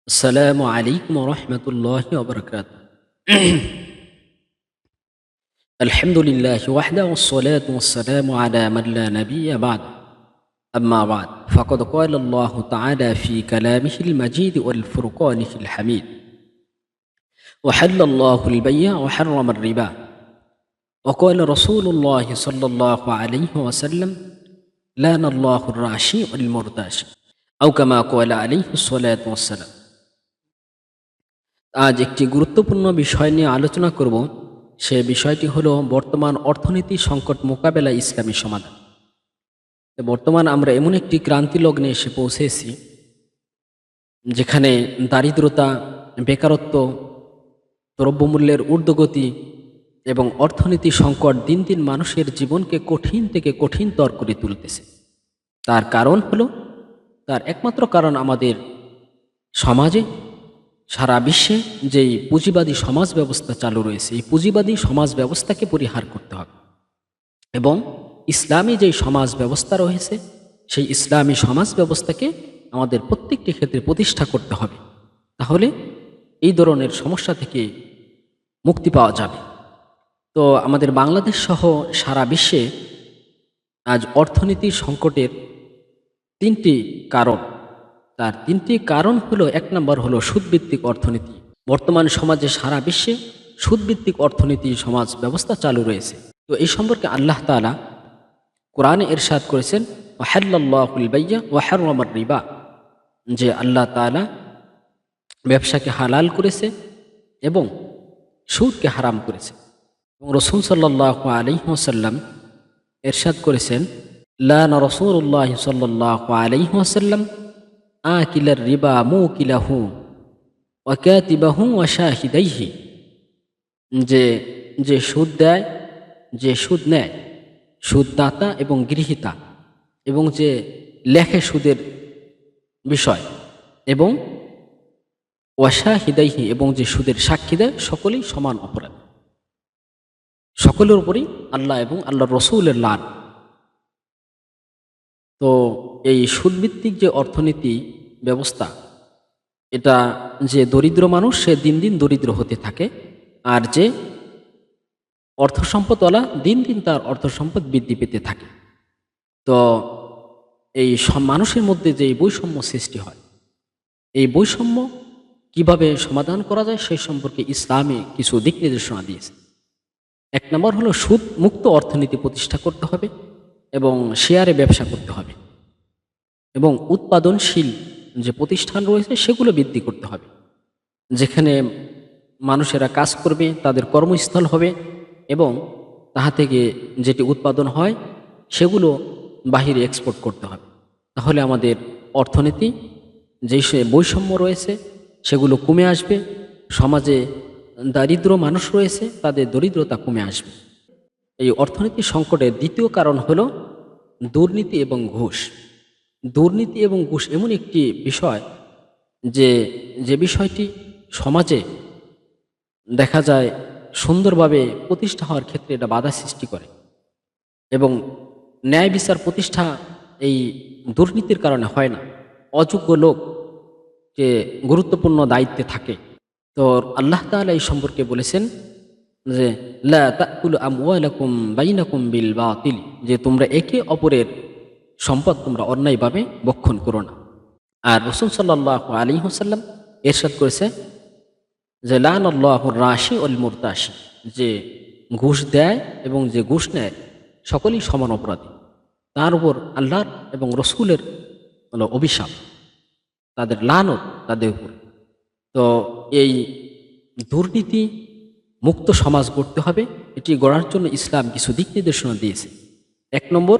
السلام عليكم ورحمة الله وبركاته. الحمد لله وحده والصلاة والسلام على من لا نبي بعد. أما بعد فقد قال الله تعالى في كلامه المجيد والفرقانه الحميد: وحل الله البيع وحرم الربا. وقال رسول الله صلى الله عليه وسلم: لعن الله الراشي والمرتاشي، أو كما قال عليه الصلاة والسلام. আজ একটি গুরুত্বপূর্ণ বিষয় নিয়ে আলোচনা করব। সে বিষয়টি হলো বর্তমান অর্থনীতি সংকট মোকাবেলা ইসলামী সমাধান। বর্তমান আমরা এমন একটি ক্রান্তি লগ্নে এসে পৌঁছেছি যেখানে দারিদ্রতা, বেকারত্ব, দ্রব্যমূল্যের ঊর্ধ্বগতি এবং অর্থনীতি সংকট দিন দিন মানুষের জীবনকে কঠিন থেকে কঠিনতর করে তুলতেছে। তার কারণ হলো, তার একমাত্র কারণ আমাদের সমাজে, সারা বিশ্বে যেই পুঁজিবাদী সমাজ ব্যবস্থা চালু রয়েছে, এই পুঁজিবাদী সমাজ ব্যবস্থাকে পরিহার করতে হবে এবং ইসলামী যেই সমাজ ব্যবস্থা রয়েছে সেই ইসলামী সমাজ ব্যবস্থাকে আমাদের প্রত্যেকটি ক্ষেত্রে প্রতিষ্ঠা করতে হবে। তাহলে এই ধরনের সমস্যা থেকে মুক্তি পাওয়া যাবে। তো আমাদের বাংলাদেশ সহ সারা বিশ্বে আজ অর্থনীতির সংকটের তিনটি কারণ। তার তিনটি কারণ হলো, এক নম্বর হলো সুদভিত্তিক অর্থনীতি। বর্তমান সমাজে সারা বিশ্বে সুদভিত্তিক অর্থনীতি সমাজ ব্যবস্থা চালু রয়েছে। তো এই সম্পর্কে আল্লাহ তাআলা কোরআনে ইরশাদ করেছেন, ওয়াহাল্লাল্লাহুল বাইয়া ওয়া হাররামার রিবা, যে আল্লাহ তাআলা ব্যবসাকে হালাল করেছে এবং সুদকে হারাম করেছে। এবং রাসূল সাল্লাল্লাহু আলাইহি ওয়াসাল্লাম ইরশাদ করেছেন, লানা রাসূলুল্লাহ সাল্লাল্লাহু আলাইহি ওয়াসাল্লাম আকিলার রিবা মুকিলাহু ওয়া কাতিবাহু ওয়া শাহিদাইহি, যে যে সুদ দেয়, যে সুদ নেয়, সুদদাতা এবং গৃহীতা, এবং যে লেখে সুদের বিষয়, এবং ওয়া শাহিদাইহি, এবং যে সুদের সাক্ষী দেয়, সকলেই সমান অপরাধ। সকলের উপরই আল্লাহ এবং আল্লাহর রাসূলের লান। তো এই সুদভিত্তিক যে অর্থনীতি ব্যবস্থা, এটা যে দরিদ্র মানুষ সে দিন দিন দরিদ্র হতে থাকে, আর যে অর্থ সম্পদওয়ালা দিন দিন তার অর্থ সম্পদ বৃদ্ধি পেতে থাকে। তো এই মানুষের মধ্যে যে বৈষম্য সৃষ্টি হয়, এই বৈষম্য কিভাবে সমাধান করা যায় সেই সম্পর্কে ইসলামে কিছু দিক নির্দেশনা দিয়েছে। এক নম্বর হলো, সুদ মুক্ত অর্থনীতি প্রতিষ্ঠা করতে হবে এবং শেয়ারে ব্যবসা করতে হবে, এবং উৎপাদনশীল যে প্রতিষ্ঠান রয়েছে সেগুলো বৃদ্ধি করতে হবে। যেখানে মানুষেরা কাজ করবে, তাদের কর্মস্থল হবে, এবং তাহা থেকে যেটি উৎপাদন হয় সেগুলো বাহিরে এক্সপোর্ট করতে হবে। তাহলে আমাদের অর্থনীতি, যেই সে বৈষম্য রয়েছে সেগুলো কমে আসবে। সমাজে দারিদ্র মানুষ রয়েছে, তাদের দরিদ্রতা কমে আসবে। এই অর্থনীতি সংকটের দ্বিতীয় কারণ হলো দুর্নীতি এবং ঘুষ। দুর্নীতি এবং ঘুষ এমন একটি বিষয় যে বিষয়টি সমাজে দেখা যায় সুন্দরভাবে প্রতিষ্ঠা হওয়ার ক্ষেত্রে এটা বাধা সৃষ্টি করে, এবং ন্যায় বিচার প্রতিষ্ঠা এই দুর্নীতির কারণে হয় না। অযোগ্য লোক যে গুরুত্বপূর্ণ দায়িত্বে থাকে। তো আল্লাহ তাআলা এই সম্পর্কে বলেছেন যে, লা তাকুলু আমওয়ালাকুম বাইনাকুম বিল বাতিল, যে তোমরা একে অপরের সম্পদ তোমরা অন্যায়ভাবে ভক্ষণ করো না। আর রাসূল সাল্লাল্লাহু আলাইহি ওয়াসাল্লাম ইরশাদ করেছে যে, লানাল্লাহুর রাশি ওয়াল মুরতাশি, যে ঘুষ দেয় এবং যে ঘুষ নেয় সকলেই সমান অপরাধী। তার উপর আল্লাহর এবং রসুলের হলো অভিশাপ, তাদের লানত তাদের উপর। তো এই দুর্নীতি মুক্ত সমাজ গড়তে হবে। এটি গড়ার জন্য ইসলাম কিছু দিক নির্দেশনা দিয়েছে। এক নম্বর,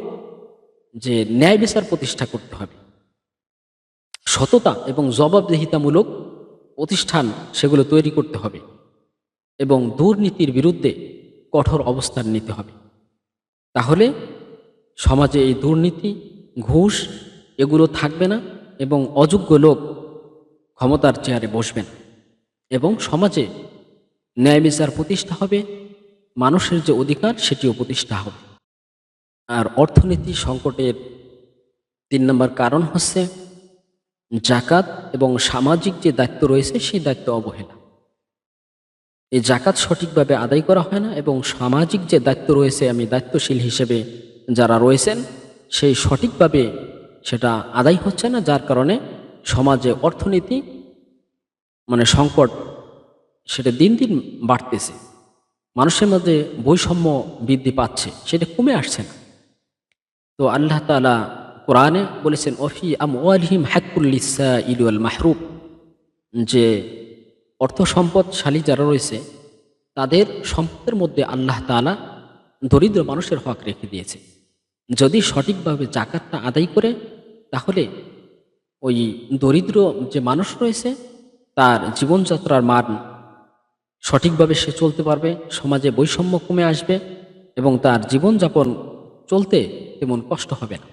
যে ন্যায় বিচার প্রতিষ্ঠা করতে হবে, সততা এবং জবাবদিহিতামূলক প্রতিষ্ঠান সেগুলো তৈরি করতে হবে, এবং দুর্নীতির বিরুদ্ধে কঠোর অবস্থান নিতে হবে। তাহলে সমাজে এই দুর্নীতি, ঘুষ এগুলো থাকবে না, এবং অযোগ্য লোক ক্ষমতার চেয়ারে বসবেন, এবং সমাজে ন্যায় বিচার প্রতিষ্ঠা হবে, মানুষের যে অধিকার সেটিও প্রতিষ্ঠা হবে। আর অর্থনীতি সংকটের 3 নম্বর কারণ হচ্ছে জাকাত এবং সামাজিক যে দায়িত্ব রয়েছে সেই দায়িত্ব অবহেলা। এই জাকাত সঠিকভাবে আদায় করা হয় না এবং সামাজিক যে দায়িত্ব রয়েছে, আমি দায়িত্বশীল হিসেবে যারা রয়েছেন সেই সঠিকভাবে সেটা আদায় হচ্ছে না, যার কারণে সমাজে অর্থনীতি সংকট সেটা দিন দিন বাড়তেছে। মানুষের মধ্যে বৈষম্য বৃদ্ধি পাচ্ছে, সেটা কমে আসছে না। তো আল্লাহ তাআলা কোরআনে বলেছেন ওফি আমওয়ালিহিম হাক্কুল লিসাইল ওয়াল মাহরুম, যে অর্থ সম্পদশালী যারা রয়েছে তাদের সম্পদের মধ্যে আল্লাহ তাআলা দরিদ্র মানুষের হক রেখে দিয়েছে। যদি সঠিকভাবে জাকাতটা আদায় করে তাহলে ওই দরিদ্র যে মানুষ রয়েছে তার জীবনযাত্রার মান সঠিকভাবে সে চলতে পারবে, সমাজে বৈষম্য কমে আসবে এবং তার জীবনযাপন চলতে তেমন কষ্ট হবে না।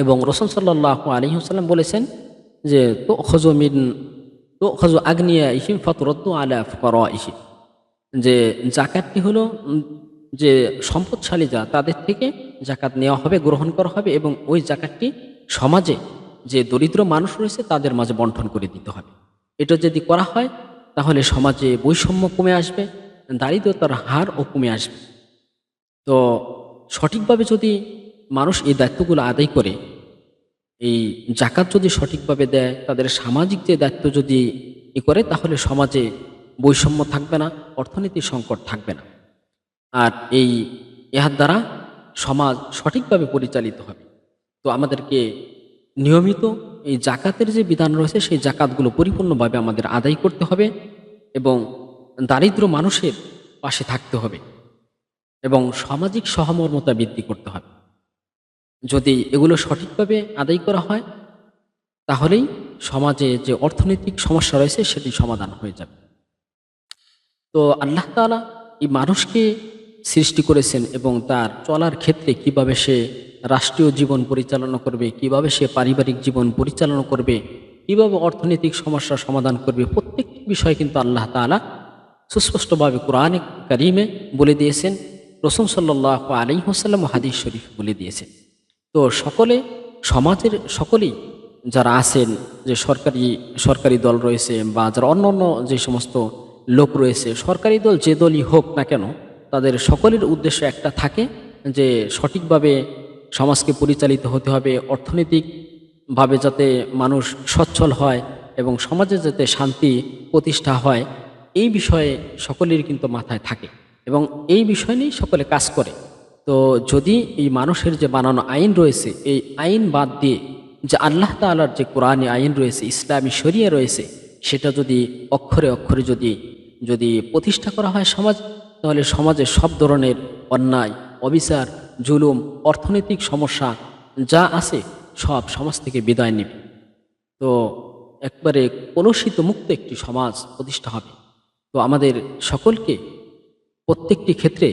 এবং রাসূল সাল্লাল্লাহু আলাইহি ওয়াসাল্লাম বলেছেন যে তো খজু আগ্নিয়া ইহিম ফতরদ্দু আলা ফুকারাইহিম, যে জাকাতটি হলো যে সম্পদশালী যা তাদের থেকে জাকাত নেওয়া হবে, গ্রহণ করা হবে এবং ওই জাকাতটি সমাজে যে দরিদ্র মানুষ রয়েছে তাদের মাঝে বন্টন করে দিতে হবে। এটা যদি করা হয় তাহলে সমাজে বৈষম্য কমে আসবে, দারিদ্রতার হারও কমে আসবে। তো সঠিকভাবে যদি মানুষ এই দায়িত্বগুলো আদায় করে, এই জাকাত যদি সঠিকভাবে দেয়, তাদের সামাজিক যে দায়িত্ব যদি করে, তাহলে সমাজে বৈষম্য থাকবে না, অর্থনীতির সংকট থাকবে না। আর ইহার দ্বারা সমাজ সঠিকভাবে পরিচালিত হবে। তো আমাদেরকে নিয়মিত এই জাকাতের যে বিধান রয়েছে সেই জাকাতগুলো পরিপূর্ণভাবে আমাদের আদায় করতে হবে এবং দারিদ্র মানুষের পাশে থাকতে হবে এবং সামাজিক সহমর্মতা বৃদ্ধি করতে হবে। যদি এগুলো সঠিকভাবে আদায় করা হয় তাহলেই সমাজে যে অর্থনৈতিক সমস্যা রয়েছে সেটি সমাধান হয়ে যাবে। তো আল্লাহ তাআলা এই মানুষকে সৃষ্টি করেছেন এবং তার চলার ক্ষেত্রে কিভাবে সে রাষ্ট্রীয় জীবন পরিচালনা করবে, কিভাবে সে পারিবারিক জীবন পরিচালনা করবে, কিভাবে অর্থনৈতিক সমস্যার সমাধান করবে, প্রত্যেকটি বিষয় কিন্তু আল্লাহ তাআলা সুস্পষ্টভাবে কোরআনে কারিমে বলে দিয়েছেন, রাসূল সাল্লাল্লাহু আলাইহি ওয়াসাল্লাম হাদিস শরীফ বলে দিয়েছেন। তো সমাজের সকলেই যারা আছেন, যে সরকারি দল রয়েছে বা যারা অন্য যে সমস্ত লোক রয়েছে, সরকারি দল যে দলই হোক না কেন, তাদের সকলের উদ্দেশ্য একটা থাকে যে সঠিকভাবে সমাজকে পরিচালিত হতে হবে, অর্থনৈতিকভাবে যাতে মানুষ সচ্ছল হয় এবং সমাজে যাতে শান্তি প্রতিষ্ঠা হয়, এই বিষয়ে সকলের কিন্তু মাথায় থাকে এবং এই বিষয় নিয়েই সকলে কাজ করে। তো যদি এই মানুষের যে বানানো আইন রয়েছে, এই আইন বাদ দিয়ে যে আল্লাহ তাআলার যে কোরআনী আইন রয়েছে, ইসলামী শরিয়া রয়েছে, সেটা যদি অক্ষরে অক্ষরে যদি প্রতিষ্ঠা করা হয় সমাজ, তাহলে সমাজে সব ধরনের অন্যায়, অবিচার, জুলুম, অর্থনৈতিক সমস্যা যা আছে সব সমাজ থেকে বিদায় নেবে। তো একবারে কলুষিত মুক্ত একটি সমাজ প্রতিষ্ঠা হবে। তো আমাদের সকলকে প্রত্যেকটি ক্ষেত্রে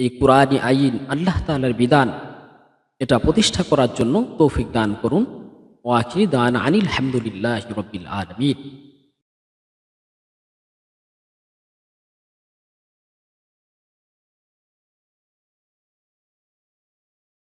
এই কুরআনী আইন, আল্লাহ তাআলার বিধান, এটা প্রতিষ্ঠা করার জন্য তৌফিক দান করুন। ওয়া আখিরি দাওয়ানা আনিল হামদুলিল্লাহি রাব্বিল আলামিন।